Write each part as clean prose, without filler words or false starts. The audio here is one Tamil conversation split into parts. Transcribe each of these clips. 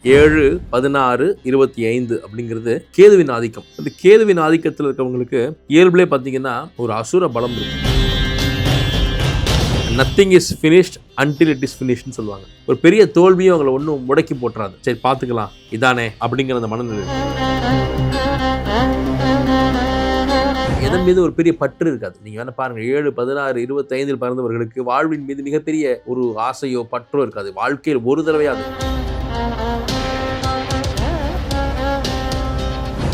7, 16, 25 அப்படிங்கிறது கேதுவின் ஆதிக்கம். இந்த கேதுவின் ஆதிக்கத்தில் இருக்கவங்களுக்கு இயல்பிலே பார்த்தீங்கன்னா ஒரு அசுர பலம் இருக்கும். Nothing is finished until it is ஃபினிஷ்ட்னு சொல்லுவாங்க. ஒரு பெரிய தோல்வியும் அவங்களை ஒன்றும் முடக்கி போட்டுறாது. சரி பார்த்துக்கலாம் இதானே அப்படிங்கிற அந்த மனநிலை. எதன் மீது ஒரு பெரிய பற்று இருக்காது. நீங்க வேணா பாருங்க 7, 16, 25 பிறந்தவர்களுக்கு வாழ்வின் மீது மிகப்பெரிய ஒரு ஆசையோ பற்றோ இருக்காது. வாழ்க்கையில் ஒரு தடவையாவது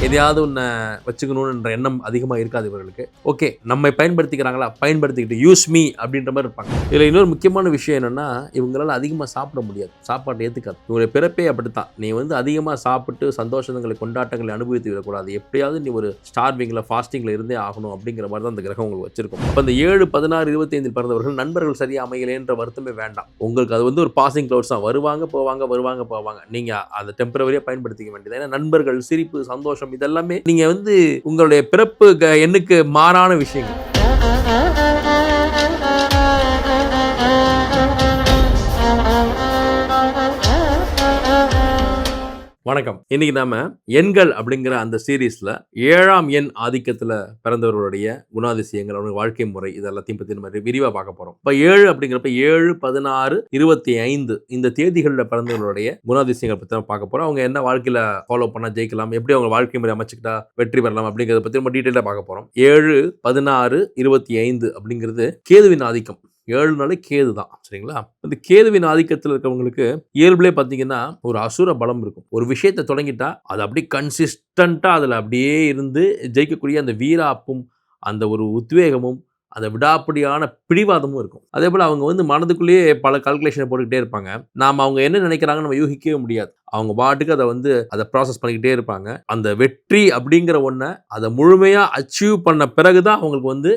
எதையாவது ஒன்று வச்சுக்கணுன்ற எண்ணம் அதிகமாக இருக்காது இவர்களுக்கு. ஓகே நம்மை பயன்படுத்திக்கிறாங்களா, பயன்படுத்திக்கிட்டு யூஸ் மீ அப்படின்ற மாதிரி இருப்பாங்க. இதில் இன்னொரு முக்கியமான விஷயம் என்னென்னா, இவங்களால அதிகமாக சாப்பிட முடியாது, சாப்பாட்டை ஏற்றுக்காது. இவங்களுடைய பிறப்பே அப்படித்தான். நீ வந்து அதிகமாக சாப்பிட்டு சந்தோஷங்களை கொண்டாட்டங்களை அனுபவித்து விடக்கூடாது, எப்படியாவது நீ ஒரு ஸ்டார்விங்கில் ஃபாஸ்டிங்கில் இருந்தே ஆகணும் அப்படிங்கிற மாதிரி தான் அந்த கிரகம் உங்களுக்கு வச்சிருக்கும். அப்போ அந்த 7, 16, 25 பிறந்தவர்கள் நண்பர்கள் சரியாக அமையலைன்ற வருத்தமே வேண்டாம். உங்களுக்கு அது வந்து ஒரு பாசிங் க்ளவுட்ஸ் தான். வருவாங்க போவாங்க. நீங்கள் அதை டெம்பரவரியாக பயன்படுத்திக்க வேண்டியது. ஏன்னா நண்பர்கள், சிரிப்பு, சந்தோஷம் இதெல்லாமே நீங்க வந்து உங்களுடைய பிறப்பு எண்ணுக்கு மாறான விஷயங்கள். வணக்கம். இன்னைக்கு நாம எண்கள் அப்படிங்கிற அந்த சீரீஸ்ல 7ஆம் எண் ஆதிக்கத்துல பிறந்தவர்களுடைய குணாதிசயங்கள், அவங்க வாழ்க்கை முறை இதெல்லாத்தையும் பத்தி நம்ம விரிவா பார்க்க போறோம். இப்ப 7 அப்படிங்கிறப்ப 7, 16, 25 இந்த தேதிகளில் பிறந்தவர்களுடைய குணாதிசயங்கள் பத்தி நம்ம பார்க்க போறோம். அவங்க என்ன வாழ்க்கையில ஃபாலோ பண்ணா ஜெயிக்கலாம், எப்படி அவங்க வாழ்க்கை முறை அமைச்சுக்கிட்டா வெற்றி பெறலாம் அப்படிங்கிறத பத்தி நம்ம டீட்டெயிலா பார்க்க போறோம். 7, 16, 25 அப்படிங்கிறது கேதுவின் ஆதிக்கம். 7 நாளே கேது தான், சரிங்களா? இந்த கேதுவின் ஆதிக்கத்தில் இருக்கவங்களுக்கு இயல்பிலே பார்த்தீங்கன்னா ஒரு அசுர பலம் இருக்கும். ஒரு விஷயத்தை தொடங்கிட்டா அது அப்படியே கன்சிஸ்டண்டா அதில் அப்படியே இருந்து ஜெயிக்கக்கூடிய அந்த வீராப்பும் அந்த ஒரு உத்வேகமும் அந்த விடாப்பிடியான பிடிவாதமும் இருக்கும். அதே போல் அவங்க வந்து மனதுக்குள்ளேயே பல கால்குலேஷனை போட்டுக்கிட்டே இருப்பாங்க. நாம் அவங்க என்ன நினைக்கிறாங்கன்னு நம்ம யூகிக்கவே முடியாது. அவங்க பாட்டுக்கு அதை ப்ராசஸ் பண்ணிக்கிட்டே இருப்பாங்க. அந்த வெற்றி அப்படிங்கிற ஒன்றை அதை முழுமையாக அச்சீவ் பண்ண பிறகுதான் அவங்களுக்கு வந்து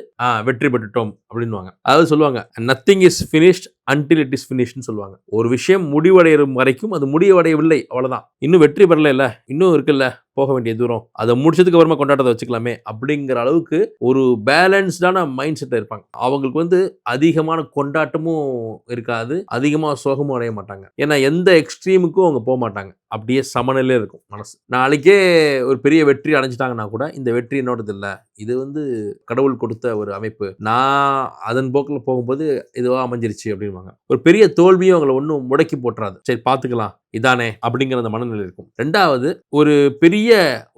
வெற்றி பெற்றுட்டோம் அப்படின்வாங்க. அதாவது சொல்லுவாங்க, nothing is finished until it is ஃபினிஷ்ட்னு சொல்லுவாங்க. ஒரு விஷயம் முடிவடையும் வரைக்கும் அது முடிவடையவில்லை, அவ்வளோதான். இன்னும் வெற்றி பெறல, இன்னும் இருக்குல்ல போக வேண்டிய தூரம், அதை முடிச்சதுக்கு அப்புறமா கொண்டாட்டத்தை வச்சுக்கலாமே அப்படிங்கிற அளவுக்கு ஒரு பேலன்ஸ்டான மைண்ட் செட்டில் இருப்பாங்க. அவங்களுக்கு வந்து அதிகமான கொண்டாட்டமும் இருக்காது, அதிகமாக சோகமும் அடைய மாட்டாங்க. ஏன்னா எந்த எக்ஸ்ட்ரீமுக்கும் அவங்க போக மாட்டாங்க. அப்படியே சமநிலையில் இருக்கும் மனசு. நாளைக்கே ஒரு பெரிய வெற்றி அடைஞ்சிட்டாங்கன்னா கூட இந்த வெற்றி என்னோடது இல்லை, இது வந்து கடவுள் கொடுத்த ஒரு அமைப்பு, நான் அதன் போக்கில் போகும்போது இதுவாக அமைஞ்சிருச்சு அப்படின்வாங்க. ஒரு பெரிய தோல்வியும் அவங்களை ஒன்றும் முடக்கி போட்டுறாது. சரி பார்த்துக்கலாம் இதானே அப்படிங்கிற அந்த மனநிலை இருக்கும். ரெண்டாவது, ஒரு பெரிய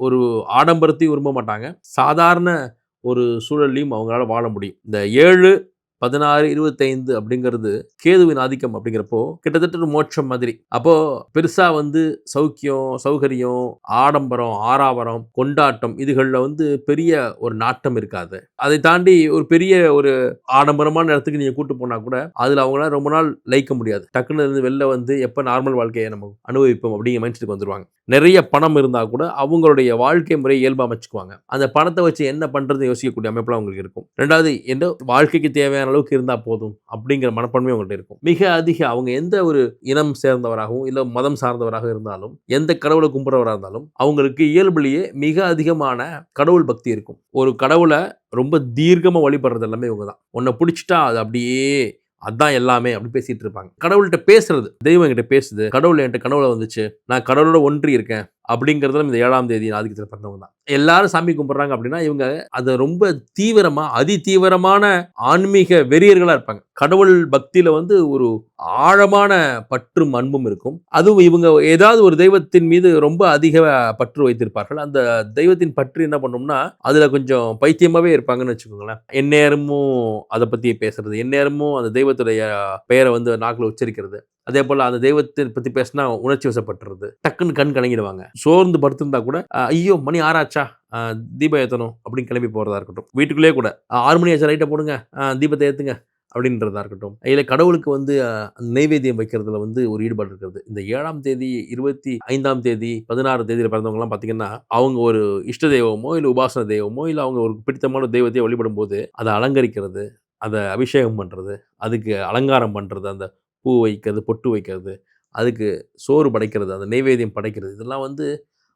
ஒரு ஆடம்பரத்தையும் விரும்ப மாட்டாங்க. சாதாரண ஒரு சூழலையும் அவங்களால வாழ முடியும். இந்த 7, 16, 25 அப்படிங்கிறது கேதுவின் ஆதிக்கம் அப்படிங்கிறப்போ கிட்டத்தட்ட ஒரு மோட்சம் மாதிரி. அப்போ பெருசா வந்து சௌக்கியம், சௌகரியம், ஆடம்பரம், ஆறாவரம், கொண்டாட்டம் இதுகளில் வந்து பெரிய ஒரு நாட்டம் இருக்காது. அதை தாண்டி ஒரு பெரிய ஒரு ஆடம்பரமான இடத்துக்கு நீங்க கூட்டு போனா கூட அதுல அவங்களால ரொம்ப நாள் லைக்க முடியாது. டக்குன்னு இருந்து வெளில வந்து எப்ப நார்மல் வாழ்க்கையை நம்ம அனுபவிப்போம் அப்படிங்கிற மைண்ட் செட்டுக்கு வந்துருவாங்க. நிறைய பணம் இருந்தா கூட அவங்களுடைய வாழ்க்கை முறை இயல்பா அமைச்சுக்குவாங்க. அந்த பணத்தை வச்சு என்ன பண்றது யோசிக்கக்கூடிய அமைப்புலாம் அவங்களுக்கு இருக்கும். ரெண்டாவது, எந்த வாழ்க்கைக்கு தேவையான அளவுக்கு இருந்தா போதும் அப்படிங்கிற மனப்பான்மை அவங்கள்ட்ட இருக்கும். மிக அதிக அவங்க எந்த ஒரு இனம் சேர்ந்தவராகவும் இல்ல மதம் சார்ந்தவராக இருந்தாலும், எந்த கடவுளை கும்பிடுறவராக இருந்தாலும் அவங்களுக்கு இயல்பிலேயே மிக அதிகமான கடவுள் பக்தி இருக்கும். ஒரு கடவுளை ரொம்ப தீர்க்கமா வழிபடுறது எல்லாமே இவங்க தான். உன்னை பிடிச்சிட்டா அது அப்படியே அதான் எல்லாமே அப்படி பேசிட்டு இருப்பாங்க. கடவுள்கிட்ட பேசுறது, தெய்வம் என்கிட்ட பேசுது, கடவுள் என்கிட்ட கனவுல வந்துச்சு, நான் கடவுளோட ஒன்றி இருக்கேன் அப்படிங்கிறதுல இந்த 7ஆம் தேதி ஆதிக்கத்தில் பிறந்தவங்க தான். எல்லாரும் சாமி கும்பிட்றாங்க அப்படின்னா இவங்க அதை ரொம்ப தீவிரமா, அதி தீவிரமான ஆன்மீக வெறியர்களா இருப்பாங்க. கடவுள் பக்தியில வந்து ஒரு ஆழமான பற்றும் அன்பும் இருக்கும். அதுவும் இவங்க ஏதாவது ஒரு தெய்வத்தின் மீது ரொம்ப அதிக பற்று வைத்திருப்பார்கள். அந்த தெய்வத்தின் பற்று என்ன பண்ணோம்னா அதுல கொஞ்சம் பைத்தியமாவே இருப்பாங்கன்னு வச்சுக்கோங்களேன். எந்நேரமும் அதை பத்தி பேசுறது, எந்நேரமும் அந்த தெய்வத்துடைய பெயரை வந்து நாக்கில் உச்சரிக்கிறது. அதே போல அந்த தெய்வத்தை பத்தி பேசினா உணர்ச்சி வசப்பட்டுறது, டக்குன்னு கண் கலங்கிடுவாங்க. சோர்ந்து படுத்திருந்தா கூட ஐயோ மணி 6 ஆச்சா, தீபம் ஏற்றணும் அப்படின்னு கிளம்பி போறதா இருக்கட்டும். வீட்டுக்குள்ளேயே கூட 6 மணி ஆச்சா, லைட்டை போடுங்க, தீபத்தை ஏற்றுங்க அப்படின்றதா இருக்கட்டும். இல்லை கடவுளுக்கு வந்து நெய்வேத்தியம் வைக்கிறதுல வந்து ஒரு ஈடுபாடு இருக்கிறது. இந்த 7ஆம் தேதி, 25ஆம் தேதி, 16 தேதியில் பிறந்தவங்கலாம் பார்த்தீங்கன்னா அவங்க ஒரு இஷ்ட தெய்வமோ இல்லை உபாசன தெய்வமோ இல்லை அவங்க ஒரு பிடித்தமான தெய்வத்தையோ வழிபடும் போது அதை அலங்கரிக்கிறது, அதை அபிஷேகம் பண்ணுறது, அதுக்கு அலங்காரம் பண்ணுறது, அந்த பூ வைக்கிறது, பொட்டு வைக்கிறது, அதுக்கு சோறு படைக்கிறது, அந்த நெய்வேத்தியம் படைக்கிறது, இதெல்லாம் வந்து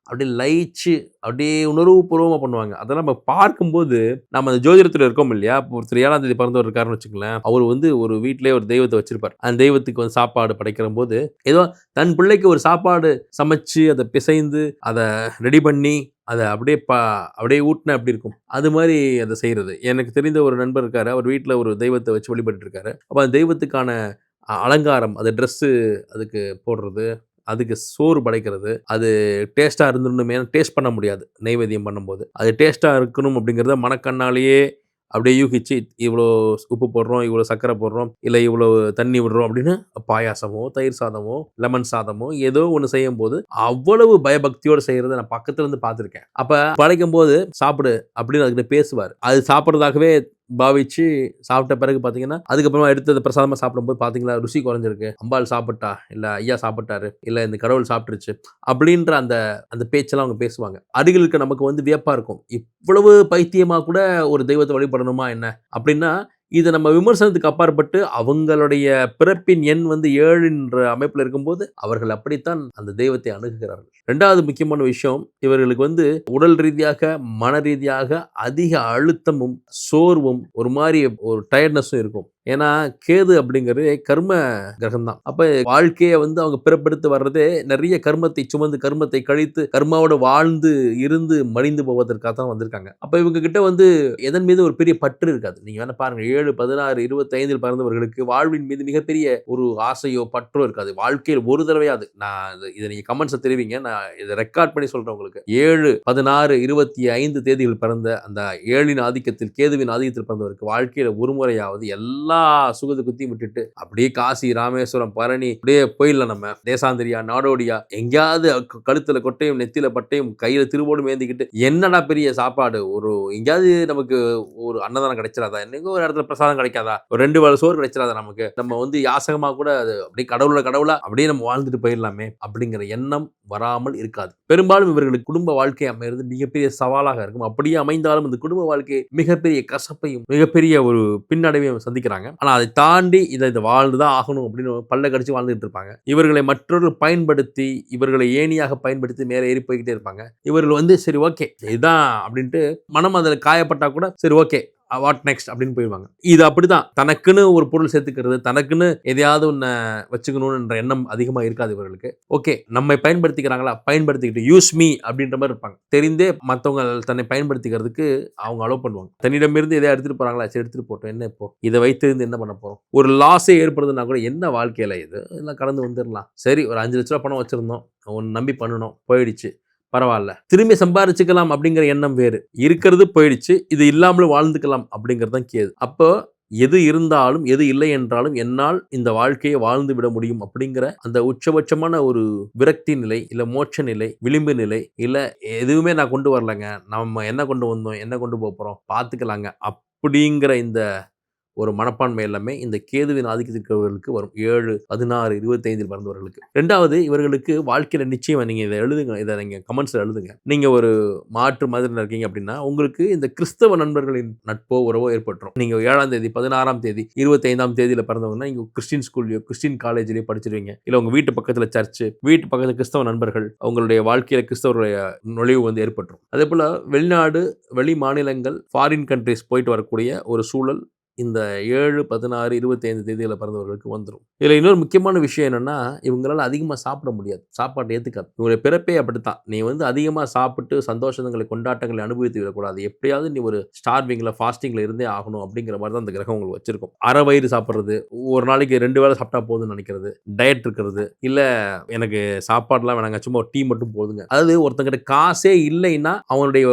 அப்படியே லயிச்சு அப்படியே உணர்வுபூர்வமா பண்ணுவாங்க. அதெல்லாம் நம்ம பார்க்கும்போது நம்ம அந்த ஜோதிடத்துல இருக்கோம் இல்லையா? இப்போ ஒருத்தர் 7ஆம் தேதி பிறந்தவர் இருக்காருன்னு வச்சுக்கங்களேன். அவரு வந்து ஒரு வீட்டிலேயே ஒரு தெய்வத்த வச்சிருப்பார். அந்த தெய்வத்துக்கு வந்து சாப்பாடு படைக்கிறம்போது, ஏதோ தன் பிள்ளைக்கு ஒரு சாப்பாடு சமைச்சு, அத பிசைந்து, அத ரெடி பண்ணி, அத அப்படியே ஊட்டுனா எப்படி இருக்கும்? அது மாரி அத செய்றது. எனக்கு தெரிந்த ஒரு நண்பர் இருக்காரு. அவர் வீட்ல ஒரு தெய்வத்த வச்சு வழிபட்டுட்டு இருக்காரு. அப்ப அந்த தெய்வத்துக்கான அலங்காரம், அது ட்ரெஸ்ஸு அதுக்கு போடுறது, அதுக்கு சோறு படைக்கிறது, அது டேஸ்ட்டா இருந்துடணுமே டேஸ்ட் பண்ண முடியாது, நெய்வேத்தியம் பண்ணும்போது. அது டேஸ்ட்டா இருக்கணும் அப்படிங்கிறத மனக்கண்ணாலேயே அப்படியே யூகிச்சு, இவ்வளோ உப்பு போடுறோம், இவ்வளோ சர்க்கரை போடுறோம், இல்ல இவ்வளோ தண்ணி விடுறோம் அப்படின்னு பாயாசமோ, தயிர் சாதமோ, லெமன் சாதமோ ஏதோ ஒண்ணு செய்யும்போது, அவ்வளவு பயபக்தியோட செய்றத நான் பக்கத்துல இருந்து பார்த்துருக்கேன். அப்ப படைக்கும்போது, "சாப்பிடு" அப்படின்னு அதுகிட்ட பேசுவாரு. அது சாப்பிடுறதாகவே பாவிச்சு சாப்பிட்ட பிறகு பார்த்தீங்கன்னா, அதுக்கப்புறமா எடுத்து அத பிரசாதமா சாப்பிடும்போது பார்த்தீங்களா, ருசி குறைஞ்சிருக்கு. அம்பாள் சாப்பிட்டா, இல்ல ஐயா சாப்பிட்டாரு, இல்ல இந்த கடவுள் சாப்பிட்டுருச்சு. அப்படின்ற அந்த அந்த பேச்செல்லாம் அவங்க பேசுவாங்க. அருகில் இருக்க நமக்கு வந்து வியப்பா இருக்கும். இவ்வளவு பைத்தியமா கூட ஒரு தெய்வத்த வழிபடணுமா என்ன? அப்படின்னா, இத நம்ம விமர்சனத்துக்கு அப்பாற்பட்டு அவங்களுடைய பிறப்பின் எண் வந்து 7ன்ற அமைப்புல இருக்கும்போது, அவர்கள் அப்படித்தான் அந்த தெய்வத்தை அணுகுகிறார்கள். 2வது முக்கியமான விஷயம், இவர்களுக்கு வந்து உடல் ரீதியாக, மன ரீதியாக அதிக அழுத்தமும், சோர்வும், ஒரு மாரி ஒரு டயர்ட்னஸும் இருக்கும். ஏன்னா, கேது அப்படிங்கிறது கர்ம கிரகம் தான். அப்ப வாழ்க்கைய வந்து அவங்க பிறப்பெடுத்து வர்றதே நெறைய கர்மத்தை சுமந்து, கர்மத்தை கழித்து, கர்மாவோட வாழ்ந்து, இருந்து, மடிந்து போவதற்காக தான் வந்திருக்காங்க. அப்ப இவங்க கிட்ட வந்து எதன் மீது ஒரு பெரிய பற்று இருக்காது. நீங்க வேணா பாருங்க 7, 16, 25 பிறந்தவர்களுக்கு வாழ்வின் மீது மிகப்பெரிய ஒரு ஆசையோ, பற்றோ இருக்காது. வாழ்க்கையில் ஒரு தடவையாவது நான் இத நீங்க கமெண்ட்ஸ்ல தெரிவிங்க. நான் இத ரெக்கார்ட் பண்ணி சொல்றேன் உங்களுக்கு. 7, 16, 25 தேதிகள் பிறந்த அந்த 7ன் ஆதிக்கத்தில், கேதுவின் ஆதிக்கத்தில் பிறந்தவருக்கு வாழ்க்கையில ஒரு முறையாவது எல்லா சுகதுக்கத்தையும் விட்டுட்டு அப்படியே காசி, ராமேஸ்வரம், பழனி அப்படியே போயிடலாம் நம்ம. தேசாந்திரியா, நாடோடியா எங்கேயாவது கழுத்துல கொட்டையும், நெத்தியில பட்டையும், கையில திருவோடும் ஏந்திக்கிட்டு என்னடா பெரிய சாப்பாடு? எங்கேயாவது நமக்கு ஒரு அன்னதானம் கிடைச்சிராதா? என்னைக்கோ ஒரு இடத்துல பிரசாதம் கிடைக்காதா? ஒரு 2 வேள சோறு கிடைச்சிராதா நமக்கு? நம்ம வந்து யாசகமா கூட அது அப்படியே கடவுளோட கடவுளா அப்படியே நம்ம வாழ்ந்துட்டு போயிடலாமே அப்படிங்கிற எண்ணம் வராமல் இருக்காது. பெரும்பாலும் இவர்களுக்கு குடும்ப வாழ்க்கை அமைகிறது மிகப்பெரிய சவாலாக இருக்கும். அப்படியே அமைந்தாலும் இந்த குடும்ப வாழ்க்கை மிகப்பெரிய கசப்பையும், மிகப்பெரிய ஒரு பின்னடைவையும் சந்திக்கிறாங்க. ஆனா அதை தாண்டி இத வாழ்ந்து தான் ஆகணும் அப்படின்னு பல்ல கடிச்சு வாழ்ந்துட்டு இருப்பாங்க. இவர்களை மற்றவர்கள் பயன்படுத்தி, இவர்களை ஏணியாக பயன்படுத்தி மேலே ஏறி போய்க்கிட்டே இருப்பாங்க. இவர்கள் வந்து சரி ஓகே இதுதான் அப்படின்ட்டு மனம் அதில காயப்பட்டா கூட சரி ஓகே வாட் நெக்ஸ்ட் அப்படின்னு போயிடுவாங்க. இது அப்படிதான். தனக்குன்னு ஒரு பொருள் சேர்த்துக்கிறது, தனக்குன்னு எதையாவது ஒண்ண வச்சுக்கணும்ன்ற எண்ணம் அதிகமா இருக்காது இவர்களுக்கு. ஓகே நம்மை பயன்படுத்திக்கிறாங்களா? பயன்படுத்திக்கிட்டு யூஸ் மீ அப்படின்ற மாரி இருப்பாங்க. தெரிந்தே மத்தவங்க தன்னை பயன்படுத்திக்கிறதுக்கு அவங்க அலோவ் பண்ணுவாங்க. தன்னிடமிருந்து எதையா எடுத்துட்டு போறாங்களா? சரி எடுத்துட்டு போட்டும். என்ன இப்போ? இத வைத்திருந்து என்ன பண்ண போறோம்? ஒரு லாஸே ஏற்படுதுன்னா கூட என்ன வாழ்க்கையில இது? எல்லாம் கடந்து வந்துரலாம். சரி ஒரு ரூ. 5,00,000 பணம் வச்சிருந்தோம். ஒண்ணு நம்பி பண்ணுனோம். போயிடுச்சு. பரவால்ல. திரும்பி சம்பாரிச்சுக்கலாம் அப்படிங்கிற எண்ணம் வேறு. இருக்கிறது போயிடுச்சு. இது இல்லாமலும் வாழ்ந்துக்கலாம் அப்படிங்கிறது தான் கேது. அப்போ எது இருந்தாலும், எது இல்லை என்றாலும் என்னால் இந்த வாழ்க்கையை வாழ்ந்து விட முடியும் அப்படிங்கிற அந்த உச்சபட்சமான ஒரு விரக்தி நிலை, இல்ல மோட்ச நிலை, விளிம்பு நிலை, இல்ல எதுவுமே நான் கொண்டு வரலங்க. நம்ம என்ன கொண்டு வந்தோம்? என்ன கொண்டு போப்போறோம்? பார்த்துக்கலாங்க. அப்படிங்கிற இந்த ஒரு மனப்பான்மை எல்லாமே இந்த கேதுவின் ஆதிக்கத்தில் இருக்கிறவர்களுக்கு வரும். 7, 16, 25 பிறந்தவர்களுக்கு. 2வது இவர்களுக்கு வாழ்க்கையில நிச்சயமா நீங்க இத எழுதுங்க. இத நீங்க கமெண்ட்ஸ்ல எழுதுங்க. நீங்க ஒரு மாற்று மதத்தில இருக்கீங்க அப்படின்னா, உங்களுக்கு இந்த கிறிஸ்தவ நண்பர்களின் நட்போ, உறவோ ஏற்பட்டுரும். நீங்க 7ஆம் தேதி, 16ஆம் தேதி, 25ஆம் தேதியில பிறந்தவங்கன்னா, நீங்க கிறிஸ்டியன் ஸ்கூல்லயோ, கிறிஸ்டியன் காலேஜ்லயோ படிச்சிருவீங்க. இல்ல உங்க வீட்டு பக்கத்துல சர்ச், வீட்டு பக்கத்துல கிறிஸ்தவ நண்பர்கள், உங்களுடைய வாழ்க்கையில கிறிஸ்தவருடைய நுழைவு வந்து ஏற்பட்டுரும். அதேபோல வெளிநாடு, வெளி மாநிலங்கள், ஃபாரின் கண்ட்ரீஸ் போயிட்டு வரக்கூடிய ஒரு சூழல் இந்த 7, 16, 25 தேதியில பிறந்தவர்களுக்கு வந்துரும். இதுல இன்னொரு முக்கியமான விஷயம் என்னன்னா, இவங்களால அதிகமா சாப்பிட முடியாது. சாப்பாட்ட ஏத்துக்காது. இவங்களுடைய பிறப்பே அப்படித்தான். நீ வந்து அதிகமா சாப்பிட்டு சந்தோஷங்களை, கொண்டாட்டங்களை அனுபவித்து விடக்கூடாது. எப்படியாவது நீ ஒரு ஸ்டார்விங்ல, ஃபாஸ்டிங்ல இருந்தே ஆகணும் அப்படிங்கிற மாரி தான் அந்த கிரகம் உங்களுக்கு வச்சிருக்கும். அரை வயிறு சாப்பிடுறது, ஒரு நாளைக்கு 2 வேளை சாப்பிட்டா போதும்னு நெனைக்கிறது, டயட் இருக்கிறது, இல்ல எனக்கு சாப்பாடுலாம் வேணாங்க, சும்மா ஒரு டீ மட்டும் போதுங்க. அதாவது ஒருத்தங்கிட்ட காசே இல்லைன்னா, அவனுடைய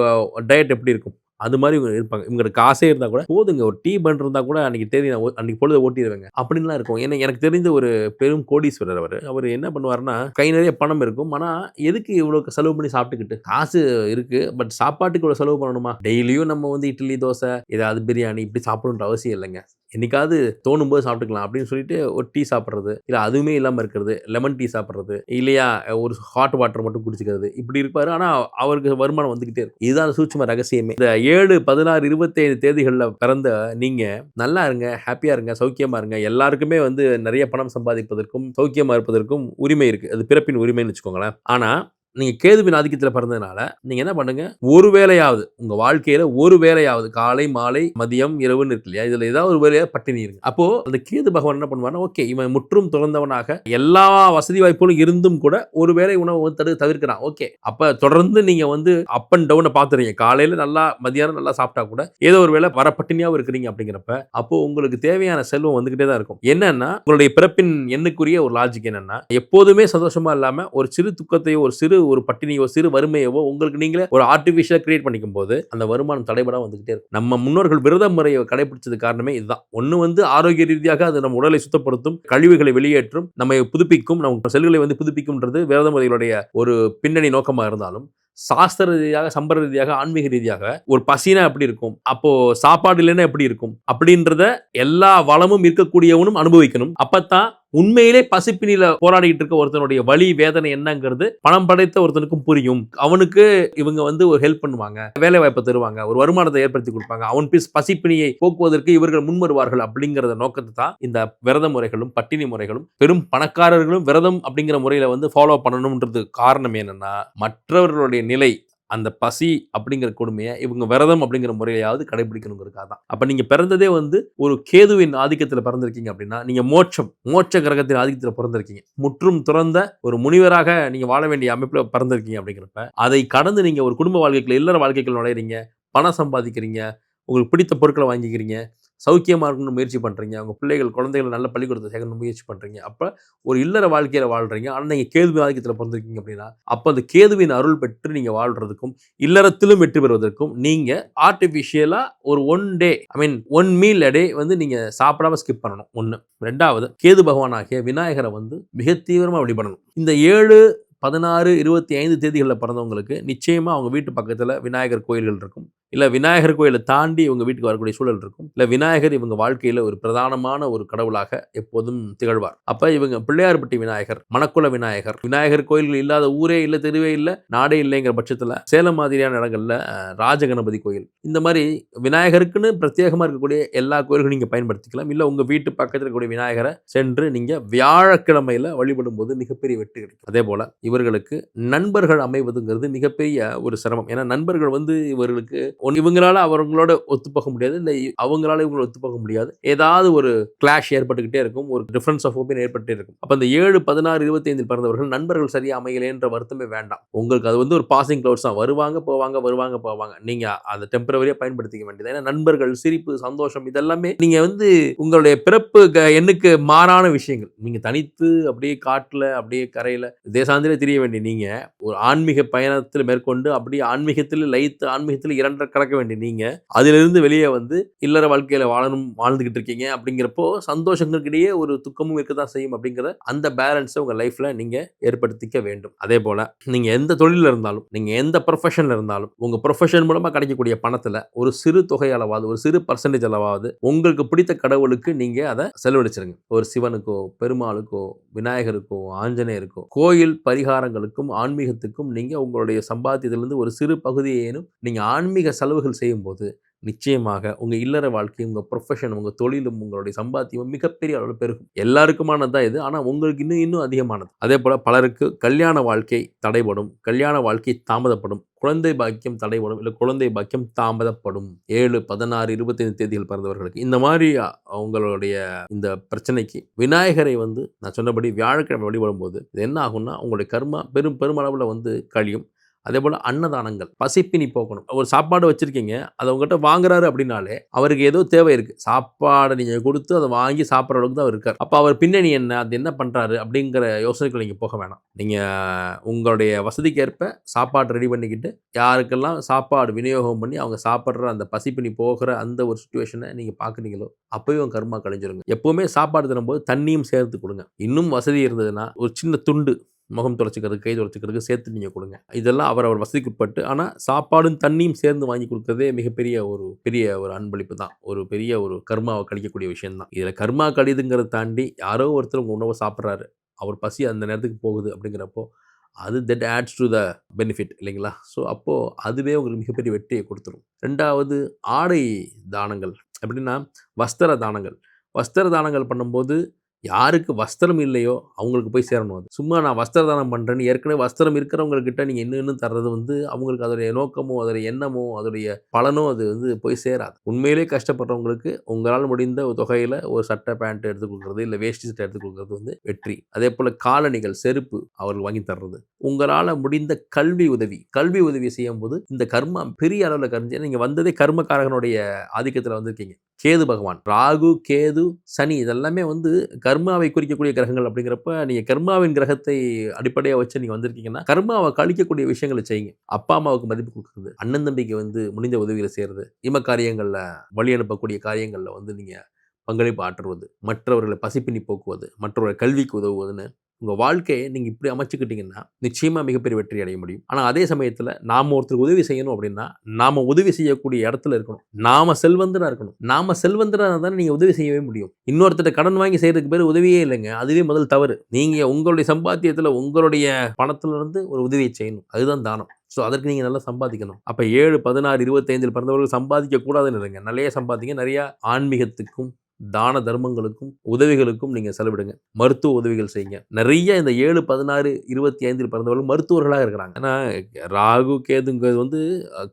டயட் எப்படி இருக்கும்? அது மாரி இவங்க இருப்பாங்க. இவங்கட்ட காசே இருந்தா கூட, போதுங்க ஒரு டீ பன் இருந்தா கூட அன்னைக்கு தேதி நான் அன்னைக்கு பொழுத ஓட்டிருவேங்க. அப்படின்லாம் இருக்கும். ஏன்னா எனக்கு தெரிந்த ஒரு பெரும் கோடீஸ்வரர் அவரு. அவரு என்ன பண்ணுவாருன்னா, கை நிறைய பணம் இருக்கும். ஆனா, எதுக்கு இவ்வளோ செலவு பண்ணி சாப்பிட்டுக்கிட்டு? காசு இருக்கு. பட் சாப்பாட்டுக்கு இவ்வளோ செலவு பண்ணணுமா? டெய்லியும் நம்ம வந்து இட்லி, தோசை, ஏதாவது பிரியாணி இப்படி சாப்பிடணுன்ற அவசியம் இல்லைங்க. என்னைக்காவது தோணும்போது சாப்பிட்டுக்கலாம் அப்படின்னு சொல்லிட்டு ஒரு டீ சாப்பிடுறது, இல்ல அதுவுமே இல்லாம இருக்கிறது, லெமன் டீ சாப்பிடுறது, இல்லையா ஒரு ஹாட் வாட்டர் மட்டும் குடிச்சுக்கிறது. இப்படி இருப்பாரு. ஆனா, அவருக்கு வருமானம் வந்துகிட்டே இருக்கும். இதுதான் சூட்சும ரகசியமே. இந்த 7, 16, 25 தேதிகள்ல பிறந்த நீங்க நல்லா இருங்க, ஹேப்பியா இருங்க, சௌக்கியமா இருங்க. எல்லாருக்குமே வந்து நெறைய பணம் சம்பாதிப்பதற்கும், சௌக்கியமா இருப்பதற்கும் உரிமை இருக்கு. அது பிறப்பின் உரிமைன்னு வச்சுக்கோங்களேன். ஆனா, நீங்க கேதுவின் ஆதிக்கத்துல பிறந்ததுனால, நீங்க என்ன பண்ணுங்க, ஒரு வேளையாவது உங்க வாழ்க்கையில ஒரு வேளையாவது காலை, மாலை, மதியம், இரவுன்னு இருக்கு இல்லையா? இதுல ஏதாவது ஒரு வேளையா பட்டினி இருங்க. அப்போ அந்த கேது பகவான் என்ன பண்ணுவார்ன்னா, ஓகே இவன் முற்றும் துறந்தவனாக எல்லா வசதி வாய்ப்புகளும் இருந்தும் கூட ஒரு வேளை உணவு வந்து தவிர்க்கிறான். ஓகே. அப்ப தொடர்ந்து நீங்க வந்து அப் அண்ட் டவுன பார்த்துறீங்க. காலையில நல்லா, மதியானம் நல்லா சாப்பிட்டா கூட ஏதோ ஒரு வேளை வர பட்டினியாவும் இருக்கிறீங்க அப்படிங்கிறப்ப, அப்போ உங்களுக்கு தேவையான செல்வம் வந்துகிட்டே தான் இருக்கும். என்னன்னா, உங்களுடைய பிறப்பின் எண்ணுக்குரிய ஒரு லாஜிக் என்னன்னா, எப்போதுமே சந்தோஷமா இல்லாம ஒரு சிறு துக்கத்தையோ, ஒரு பட்டினியோ, சிறு வறுமையவோ உங்களுக்கு நீங்களே ஒரு ஆர்டிபிஷியலா கிரியேட் பண்ணிக்கும்போது, அந்த வருமானம் தடைபடாம வந்துகிட்டே இருக்கும். நம்ம முன்னோர்கள் விரத முறைய கடைபிடிச்சது காரணமே இதுதான். ஒண்ணு வந்து ஆரோக்கிய ரீதியாக அது நம்ம உடலை சுத்தப்படுத்தும், கழிவுகளை வெளியேற்றும், நம்மை புதுப்பிக்கும், நம்ம செல்களை வந்து புதுப்பிக்கும்ன்றது விரத முறைகளுடைய ஒரு பின்னணி நோக்கமா இருந்தாலும், சாஸ்திர ரீதியாக, சம்பிரதாய ரீதியாக, ஆன்மீக ரீதியாக ஒரு பசினா எப்படி இருக்கும்? அப்போ சாப்பாடு இல்லைன்னா எப்படி இருக்கும்? அப்படின்றத எல்லா வளமும் இருக்கக்கூடியவனும் அனுபவிக்கணும். அப்பத்தான் உண்மையிலே பசிப்பினில போராடிட்டு இருக்க ஒருத்தனுடைய வலி வேதனை என்னங்கிறது பணம் படைத்த ஒருத்தனுக்கும் புரியும். அவனுக்கு இவங்க வந்து ஒரு ஹெல்ப் பண்ணுவாங்க, வேலை வாய்ப்பை தருவாங்க, ஒரு வருமானத்தை ஏற்படுத்தி கொடுப்பாங்க, அவன் பசிப்பினியை போக்குவதற்கு இவர்கள் முன் வருவார்கள் அப்படிங்கிற நோக்கத்தை தான் இந்த விரத முறைகளும் பட்டினி முறைகளும் பெரும் பணக்காரர்களும் விரதம் அப்படிங்கிற முறையில வந்து ஃபாலோ பண்ணணும்ன்றது காரணம் என்னன்னா மற்றவர்களுடைய நிலை அந்த பசி அப்படிங்கிற கொடுமையை இவங்க விரதம் அப்படிங்கிற முறையாவது கடைபிடிக்கணுங்கிறதுக்காக தான். அப்ப நீங்க பிறந்ததே வந்து ஒரு கேதுவின் ஆதிக்கத்தில் பிறந்திருக்கீங்க அப்படின்னா நீங்க மோட்ச கிரகத்தின் ஆதிக்கத்தில் பிறந்திருக்கீங்க, முற்றும் துறந்த ஒரு முனிவராக நீங்க வாழ வேண்டிய அமைப்புல பிறந்திருக்கீங்க அப்படிங்கிறப்ப அதை கடந்து நீங்க ஒரு குடும்ப வாழ்க்கைக்குள்ள இல்லற வாழ்க்கைக்குள்ள நுழையிறீங்க, பணம் சம்பாதிக்கிறீங்க, உங்களுக்கு பிடித்த பொருட்களை வாங்கிக்கிறீங்க, சௌக்கியமா இருக்கணும்னு முயற்சி பண்றீங்க, உங்க பிள்ளைகள் குழந்தைகள் நல்ல பள்ளிக்கூடத்தை சேர்க்கணும்னு முயற்சி பண்றீங்க. அப்ப ஒரு இல்லற வாழ்க்கையில வாழ்றீங்க. ஆனா நீங்க கேது ஆதிக்கத்துல பிறந்திருக்கீங்க அப்படின்னா அப்ப அந்த கேதுவின் அருள் பெற்று நீங்க வாழ்றதுக்கும் இல்லறத்திலும் வெற்றி பெறுவதற்கும் நீங்க ஆர்டிபிஷியலா ஒரு ஒன் டே ஒன் மீல் அ டே வந்து நீங்க சாப்பிடாம ஸ்கிப் பண்ணணும். ஒண்ணு. ரெண்டாவது, கேது பகவான் ஆகிய விநாயகரை வந்து மிக தீவிரமா வழிபடணும். இந்த 7, 16, 25 தேதிகளில் பிறந்தவங்களுக்கு நிச்சயமா அவங்க வீட்டு பக்கத்துல விநாயகர் கோயில்கள் இருக்கும். இல்ல விநாயகர் கோயிலை தாண்டி இவங்க வீட்டுக்கு வரக்கூடிய சூழல் இருக்கும். இல்ல விநாயகர் இவங்க வாழ்க்கையில ஒரு பிரதானமான ஒரு கடவுளாக எப்போதும் திகழ்வார். அப்ப இவங்க பிள்ளையார்பட்டி விநாயகர், மணக்குள விநாயகர், விநாயகர் கோயில்கள் இல்லாத ஊரே இல்ல, தெருவே இல்ல, நாடே இல்லைங்கிற பட்சத்துல சேலம் மாதிரியான இடங்கள்ல ராஜகணபதி கோயில், இந்த மாதிரி விநாயகருக்குன்னு பிரத்யேகமா இருக்கக்கூடிய எல்லா கோயில்களும் நீங்க பயன்படுத்திக்கலாம். இல்ல உங்க வீட்டு பக்கத்தில் இருக்கக்கூடிய விநாயகரை சென்று நீங்க வியாழக்கிழமையில வழிபடும் போது மிகப்பெரிய வெற்றி கிடைக்கும். அதே போல இவர்களுக்கு நண்பர்கள் அமைவதுங்கிறது மிகப்பெரிய ஒரு சிரமம். ஏன்னா நண்பர்கள் வந்து இவர்களுக்கு இவங்களால அவங்களோட ஒத்துப்போக முடியாது, இல்லை அவங்களால இவங்களோட ஒத்துப்போக முடியாது. ஏதாவது ஒரு கிளாஷ் ஏற்பட்டுக்கிட்டே இருக்கும், ஒரு டிஃபரன்ஸ் ஆஃப் ஒப்பீனியன் ஏற்பட்டே இருக்கும். அப்ப அந்த 7, 16, 25 பிறந்தவர்கள் நண்பர்கள் சரியா அமையலைன்ற வருத்தமே வேண்டாம். உங்களுக்கு அது வந்து ஒரு பாசிங் கிளவுட்ஸ் தான். வருவாங்க போவாங்க. நீங்க அதை டெம்பரவரியா பயன்படுத்திக்க வேண்டியது. ஏன்னா நண்பர்கள், சிரிப்பு, சந்தோஷம் இதெல்லாமே நீங்க வந்து உங்களுடைய பிறப்பு எண்ணுக்கு மாறான விஷயங்கள். நீங்க தனித்து அப்படியே காட்டுல அப்படியே கரையில தேசாந்திர தெரிய வேண்டிய நீங்க ஒரு ஆன்மீக பயணத்தில் மேற்கொண்டு அப்படியே ஆன்மீகத்தில் லயித்து ஆன்மீகத்தில் இரண்டரை கலக்க வேண்டிய நீங்க அதிலிருந்து வெளியே வந்து இல்லற வாழ்க்கையில வாழ்ந்துகிட்டு இருக்கீங்க. அப்படிங்கிறப்போ சந்தோஷங்களுக்கு இடையே ஒரு துக்கமும் இருக்கதான் செய்யும். அப்படிங்கிற அந்த பேலன்ஸை உங்க லைஃப்ல நீங்க ஏற்படுத்திக்க வேண்டும். அதே போல நீங்க எந்த தொழில இருந்தாலும், நீங்க எந்த ப்ரொஃபஷன்ல இருந்தாலும், உங்க ப்ரொஃபஷன் மூலமா கிடைக்கக்கூடிய பணத்துல ஒரு சிறு தொகை அளவாவது, ஒரு சிறு பர்சன்டேஜ் அளவாவது உங்களுக்கு பிடித்த கடவுளுக்கு நீங்க அதை செலவழிச்சிருங்க. ஒரு சிவனுக்கோ, பெருமாளுக்கோ, விநாயகருக்கோ, ஆஞ்சநேயருக்கோ, கோயில் பரிகாரங்களுக்கும் ஆன்மீகத்துக்கும் நீங்க உங்களுடைய சம்பாத்தியத்திலிருந்து ஒரு சிறு பகுதியேனும் நீங்க ஆன்மீக செலவுகள் செய்யும்போது நிச்சயமாக உங்க இல்லற வாழ்க்கை, உங்க ப்ரொஃபஷன், உங்க தொழிலும், உங்களுடைய சம்பாத்தியமும் மிகப்பெரிய அளவில் பெருகும். எல்லாருக்குமானது தான் இது. ஆனா உங்களுக்கு இன்னும் அதிகமானது. அதே போல பலருக்கு கல்யாண வாழ்க்கை தடைபடும், கல்யாண வாழ்க்கை தாமதப்படும், குழந்தை பாக்கியம் தடைபடும், இல்லை குழந்தை பாக்கியம் தாமதப்படும். 7, 16, 25 தேதிகள் பிறந்தவர்களுக்கு இந்த மாதிரி அவங்களுடைய இந்த பிரச்சனைக்கு விநாயகரை வந்து நான் சொன்னபடி வியாழக்கிழமை வழிபடும் போது இது என்ன ஆகும்னா உங்களுடைய கர்மா பெருமளவில் வந்து கழியும். அதே போல் அன்னதானங்கள், பசிப்பினி போக்கணும். ஒரு சாப்பாடு வச்சுருக்கீங்க, அதை உங்கள்கிட்ட வாங்குறாரு அப்படின்னாலே அவருக்கு ஏதோ தேவை இருக்குது. சாப்பாடை நீங்கள் கொடுத்து அதை வாங்கி சாப்பிட்ற அளவுக்கு தான் அவர் இருக்கார். அப்போ அவர் பின்னணி என்ன, அது என்ன பண்ணுறாரு அப்படிங்கிற யோசனைக்குள்ள நீங்கள் போக வேணாம். நீங்கள் உங்களுடைய வசதிக்கேற்ப சாப்பாடு ரெடி பண்ணிக்கிட்டு யாருக்கெல்லாம் சாப்பாடு விநியோகம் பண்ணி அவங்க சாப்பிட்ற அந்த பசிப்பினி போகிற அந்த ஒரு சுச்சுவேஷனை நீங்கள் பார்க்குறீங்களோ அப்போயும் உங்கள் கர்மா கழிஞ்சிருங்க. எப்போவுமே சாப்பாடு தரும்போது தண்ணியும் சேர்த்து கொடுங்க. இன்னும் வசதி இருந்ததுன்னா ஒரு சின்ன துண்டு முகம் துடைச்சிக்கிறதுக்கு, கை துடைச்சிக்கிறதுக்கு சேர்த்து நீங்கள் கொடுங்க. இதெல்லாம் அவர் வசதிக்கு உட்பட்டு. ஆனால் சாப்பாடும் தண்ணியும் சேர்ந்து வாங்கி கொடுக்குறதே மிகப்பெரிய ஒரு அன்பளிப்பு தான். ஒரு பெரிய ஒரு கர்மாவை கழிக்கக்கூடிய விஷயம் தான். இதில் கர்மா கழிதுங்கிறத தாண்டி யாரோ ஒருத்தர் உங்கள் உணவை சாப்பிட்றாரு, அவர் பசி அந்த நேரத்துக்கு போகுது அப்படிங்கிறப்போ அது that adds to the benefit இல்லைங்களா? ஸோ அப்போது அதுவே உங்களுக்கு மிகப்பெரிய வெற்றியை கொடுத்துரும். 2வது, ஆடை தானங்கள். எப்படின்னா வஸ்திர தானங்கள். வஸ்திர தானங்கள் பண்ணும்போது யாருக்கு வஸ்திரம் இல்லையோ அவங்களுக்கு போய் சேரணும் அது. சும்மா நான் வஸ்திர தானம் பண்றேன்னு ஏற்கனவே வஸ்திரம் இருக்கிறவங்ககிட்ட நீங்க இன்னும் இன்னும் தர்றது வந்து அவங்களுக்கு அதோடைய நோக்கமோ, அதோடைய எண்ணமோ, அதோடைய பலனோ அது வந்து போய் சேராது. உண்மையிலேயே கஷ்டப்படுறவங்களுக்கு உங்களால் முடிந்த ஒரு தொகையில ஒரு சட்டை, பேண்ட் எடுத்து குடுக்குறது, இல்ல வேஷ்டி சட்டை எடுத்து குடுக்குறது வந்து வெற்றி. அதேபோல காலணிகள், செருப்பு அவர்களுக்கு வாங்கி தர்றது. உங்களால முடிந்த கல்வி உதவி செய்யும்போது இந்த கர்மா பெரிய அளவுல கரைஞ்சு நீங்க வந்ததே கர்மகாரகனுடைய ஆதிக்கத்துல வந்திருக்கீங்க. கேது பகவான், ராகு, கேது, சனி இதெல்லாமே வந்து கர்மாவை குறிக்கக்கூடிய கிரகங்கள் அப்படிங்கிறப்ப, நீங்க கர்மாவின் கிரகத்தை அடிப்படையா வச்சு நீங்க வந்திருக்கீங்கன்னா, கர்மாவ கழிக்கக்கூடிய விஷயங்கள செய்யுங்க. அப்பா, அம்மாவுக்கு மதிப்பு குடுக்குறது, அண்ணன் தம்பிக்கு வந்து முடிந்த உதவிகள செய்றது, காரியங்கள்ல வழி அனுப்பக்கூடிய காரியங்கள்ல வந்து நீங்க பங்களிப்பு ஆற்றுவது, மற்றவர்களை பசிப்பினி போக்குவது, மற்றவர்கள் கல்விக்கு உதவுவதுன்னு உங்க வாழ்க்கைய நீங்க இப்படி அமைச்சுக்கிட்டீங்கன்னா, நிச்சயமா மிகப்பெரிய வெற்றி அடைய முடியும். ஆனா அதே சமயத்துல நாம ஒருத்தருக்கு உதவி செய்யணும் அப்படின்னா, நாம உதவி செய்யக்கூடிய இடத்துல இருக்கணும். நாம செல்வந்தரா இருக்கணும். நாம செல்வந்தரா இருந்தா தானே நீங்க உதவி செய்யவே முடியும். இன்னொருத்தர்ட்ட கடன் வாங்கி செய்றதுக்கு பேரு உதவியே இல்லங்க. அதுவே முதல் தவறு. நீங்க உங்களுடைய சம்பாத்தியத்துல, உங்களுடைய பணத்துல இருந்து ஒரு உதவிய செய்யணும். அதுதான் தானம். அதற்கு நீங்க நல்லா சம்பாதிக்கணும். அப்ப 7, 16, 25 பிறந்தவர்கள் சம்பாதிக்க கூடாதுன்னு இல்லைங்க. நெறைய சம்பாதிங்க. நெறைய ஆன்மீகத்துக்கும், தான தர்மங்களுக்கும், உதவிகளுக்கும் நீங்க செலவிடுங்க. மருத்துவ உதவிகள் செய்யுங்க. நெறைய இந்த 7, 16, 25 பிறந்தவர்கள் மருத்துவர்களா இருக்கிறாங்க. ஏன்னா ராகு, கேதுங்கிறது வந்து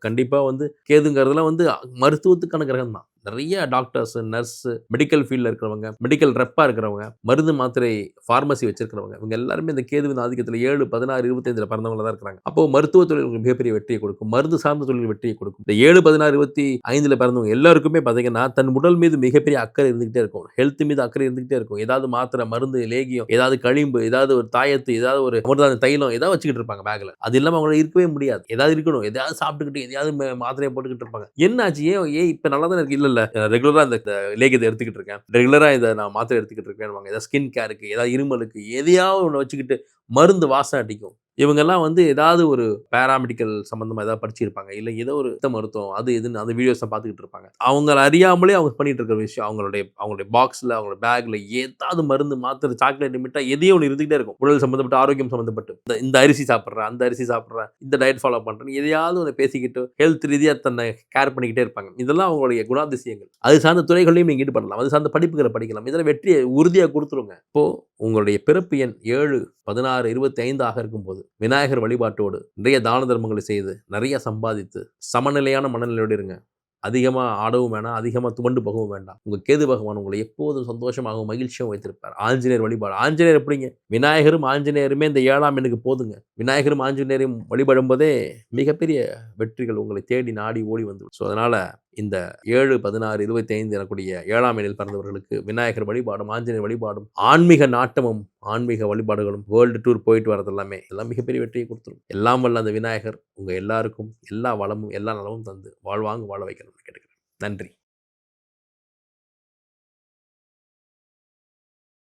கண்டிப்பா வந்து கேதுங்கிறதெல்லாம் வந்து மருத்துவத்துக்கான கிரகம் தான். நெறைய டாக்டர்ஸ், நர்ஸ், மெடிக்கல் ஃபீல்ட்ல இருக்கிறவங்க, மெடிக்கல் ரெப்பா இருக்கிறவங்க, மருந்து மாத்திரை பார்மசி வச்சிருக்கிறவங்க, இவங்க எல்லாருமே இந்த கேதுவின் ஆதிக்கத்துல 7, 16, 25 பிறந்தவங்களா தான் இருக்கிறாங்க. அப்போ மருத்துவ தொழில் உங்களுக்கு மிகப்பெரிய வெற்றியை கொடுக்கும். மருந்து சார்ந்த தொழில் வெற்றியை கொடுக்கும். இந்த 7, 16, 25 பிறந்தவங்க எல்லாருக்குமே பார்த்தீங்கன்னா, தன் உடல் மீது மிகப்பெரிய அக்கறை இருந்துகிட்டே இருக்கும். ஹெல்த் மீது அக்கறை இருந்துகிட்டே இருக்கும். ஏதாவது மாத்திரை, மருந்து, லேகியம், ஏதாவது களிம்பு, ஏதாவது ஒரு தாயத்து, ஏதாவது ஒரு அமிர்தான தைலம் ஏதாவது வச்சுக்கிட்டு இருப்பாங்க பேக்ல. அது இல்லாம அவங்களால இருக்கவே முடியாது. ஏதாவது இருக்கணும். எதையாவது சாப்பிட்டுக்கிட்டு, எதையாவது மாத்திரைய போட்டுக்கிட்டு இருப்பாங்க. என்னாச்சு? ஏன் இப்ப நல்லா தானே இருக்கு. இல்ல ரெகுலரா இந்த லேகியத்தை எடுத்துக்கிட்டு இருக்கேன். ரெகுலரா இத நான் மாத்திரை எடுத்துக்கிட்டு இருக்கேன்னுவாங்க. ஏதாவது ஸ்கின் கேருக்கு, ஏதாவது இருமலுக்கு, எதையாவது ஒண்ணு வச்சுக்கிட்டு மருந்து வாசம் அடிக்கும். இவங்கெல்லாம் வந்து ஏதாவது ஒரு பாராமெடிக்கல் சம்மந்தமா ஏதாவது படிச்சிருப்பாங்க. இல்ல ஏதோ ஒரு சித்த மருத்துவம் அது இதுன்னு அந்த வீடியோஸ பார்த்துக்கிட்டு இருப்பாங்க. அவங்கள அறியாமலே அவங்க பண்ணிட்டு இருக்கிற விஷயம். அவங்களுடைய பாக்ஸ்ல, அவங்களோட பேக்ல ஏதாவது மருந்து, மாத்திரை, சாக்லேட், மிட்டாய் எதையோ ஒண்ணு இருந்துகிட்டே இருக்கும். உடல் சம்மந்தப்பட்ட, ஆரோக்கியம் சம்மந்தப்பட்டு. இந்த அரிசி சாப்பிடுறேன், அந்த அரிசி சாப்பிடுறேன், இந்த டயட் ஃபாலோ பண்றேன். எதையாவது ஒண்ணு பேசிக்கிட்டு ஹெல்த் ரீதியா தன்னை கேர் பண்ணிக்கிட்டே இருப்பாங்க. இதெல்லாம் அவங்களுடைய குணாதிசயங்கள். அது சார்ந்த துறைகள்லயும் நீங்க ஈடுபடலாம். அது சார்ந்த படிப்புகள படிக்கலாம். இதெல்லாம் வெற்றியை உறுதியா குடுத்துருங்க. இப்போ உங்களுடைய பிறப்பு எண் 7, 16, 25 ஆக இருக்கும்போது விநாயகர் வழிபாட்டோடு நிறைய தான தர்மங்களை செய்து நிறைய சம்பாதித்து சமநிலையான மனநிலையோடு இருங்க. அதிகமா ஆடவும் வேணாம், அதிகமா துவண்டு போகவும் வேண்டாம். உங்க கேது பகவான் உங்களை எப்போதும் சந்தோஷமாகவும் மகிழ்ச்சியாகவும் வைத்திருப்பார். ஆஞ்சநேயர் வழிபாடு. ஆஞ்சநேயர் எப்படிங்க? விநாயகரும் ஆஞ்சநேயருமே இந்த 7ஆம் எண்ணுக்கு போதுங்க. விநாயகரும் ஆஞ்சநேயரையும் வழிபடும்போதே மிகப்பெரிய வெற்றிகள் உங்களை தேடி நாடி ஓடி வந்துடும். அதனால இந்த 7, 16, 25 எனக்கூடிய 7ஆம் எண்ணில் பிறந்தவர்களுக்கு விநாயகர் வழிபாடும், ஆஞ்சநேயர் வழிபாடும், ஆன்மீக நாட்டமும், ஆன்மீக வழிபாடுகளும், வேர்ல்டு டூர் போயிட்டு வரது எல்லாமே எல்லாம் மிகப்பெரிய வெற்றியை கொடுத்துரும். எல்லாம் வல்ல அந்த விநாயகர் உங்க எல்லாருக்கும் எல்லா வளமும், எல்லா நலமும் தந்து வாழ்வாங்கு வாழ வைக்கணும்னு கேட்டுக்கிறேன். நன்றி.